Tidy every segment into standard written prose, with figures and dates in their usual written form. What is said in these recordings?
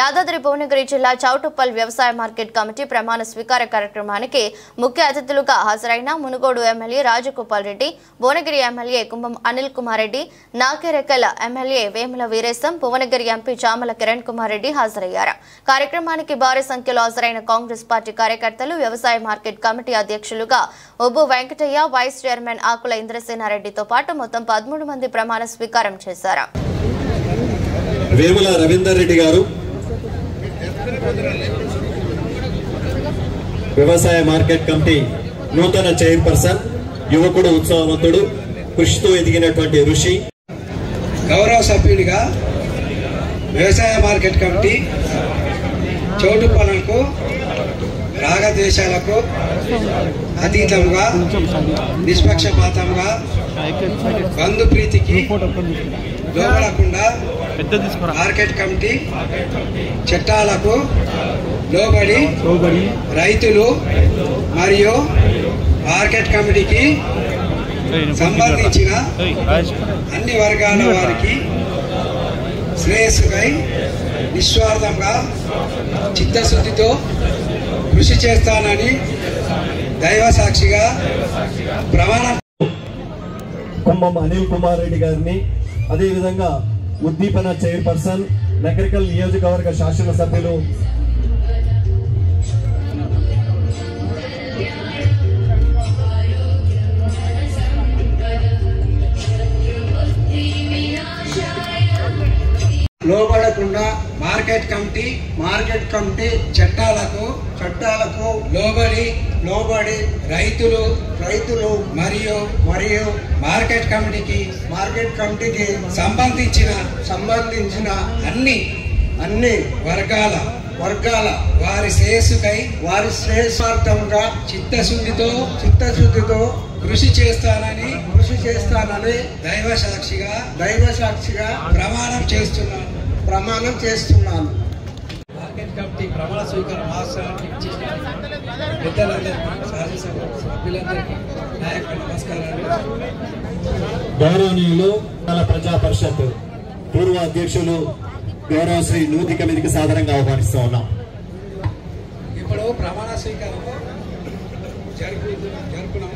యాదాద్రి భువనగిరి జిల్లా చౌటుప్పల్ వ్యవసాయ market committee ప్రమాణ స్వీకార కార్యక్రమానికి ముఖ్య అతిథులుగా హాజరైన మునుగోడు ఎమ్మెల్యే రాజగోపాల్ రెడ్డి, భువనగిరి ఎమ్మెల్యే కుంభం అనిల్ కుమార్ రెడ్డి, నాకెరెకల్ ఎమ్మెల్యే వేముల వీరేశం, భువనగిరి ఎంపీ చామల కిరణ్ కుమార్ రెడ్డి హాజరయ్యారు. కార్యక్రమానికి భారీ సంఖ్యలో హాజరైన కాంగ్రెస్ పార్టీ కార్యకర్తలు, వ్యవసాయ మార్కెట్ కమిటీ అధ్యక్షులుగా ఒబ్బు వెంకటయ్య, వైస్ చైర్మన్ ఆకుల ఇంద్రసేనారెడ్డితో పాటు మొత్తం 13 మంది ప్రమాణ స్వీకారం చేశారు. వేముల రవీందర్ రెడ్డి గారు వ్యవసాయ మార్కెట్ కమిటీ నూతన చైర్పర్సన్, యువకుడు, ఉత్సాహవంతుడు, కృషితో ఎదిగినటువంటి ఋషి. గౌరవ సభ్యుడిగా వ్యవసాయ మార్కెట్ కమిటీ చౌటుప్పలకు రాగద్వేషాలకు అతీతంగా నిష్పక్షపాతంగా బంధు ప్రీతికి లోబడకుండా మార్కెట్ కమిటీ చట్టాలకు లోబడి రైతులు మరియు మార్కెట్ కమిటీకి సంబంధించిన అన్ని వర్గాల వారికి శ్రేయస్సుకై నిస్వార్థంగా చిత్తశుద్ధితో కృషి చేస్తానని దైవ సాక్షిగా ప్రమాణం. కుంభం అనిల్ కుమార్ రెడ్డి గారిని, అదేవిధంగా ఉద్దీపన చైర్పర్సన్, నగరికల్ నియోజకవర్గ శాసనసభ్యులు లోబడకుండా మార్కెట్ కమిటీ చట్టాలకు లోబడి రైతులు మరియు మార్కెట్ కమిటీకి సంబంధించిన అన్ని వర్గాల వారి శ్రేయస్సార్థంగా చిత్తశుద్ధితో కృషి చేస్తానని దైవ సాక్షిగా ప్రమాణం చేస్తున్నాను. మార్కెట్ కమిటీ ప్రమాణ స్వీకార మహోత్సవానికి పెద్దలందరికీ, సభ్యులందరికీ నాయకులకు నమస్కారాలు. గౌరవనీయులు ప్రజా పరిషత్ పూర్వ అధ్యక్షులు గౌరవ శ్రీ నూతిక మీదకి సాధారణంగా ఆహ్వానిస్తూ ఉన్నాం. ఇప్పుడు ప్రమాణ స్వీకారం జరుపుకున్నాం.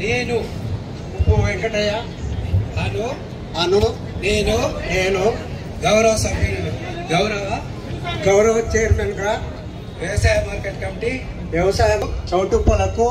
నేను ఉప్పు వెంకటయ్య నేను గౌరవ సభ్యులు గౌరవ చైర్మన్ గా వ్యవసాయ మార్కెట్ కమిటీ చౌటుప్పలకు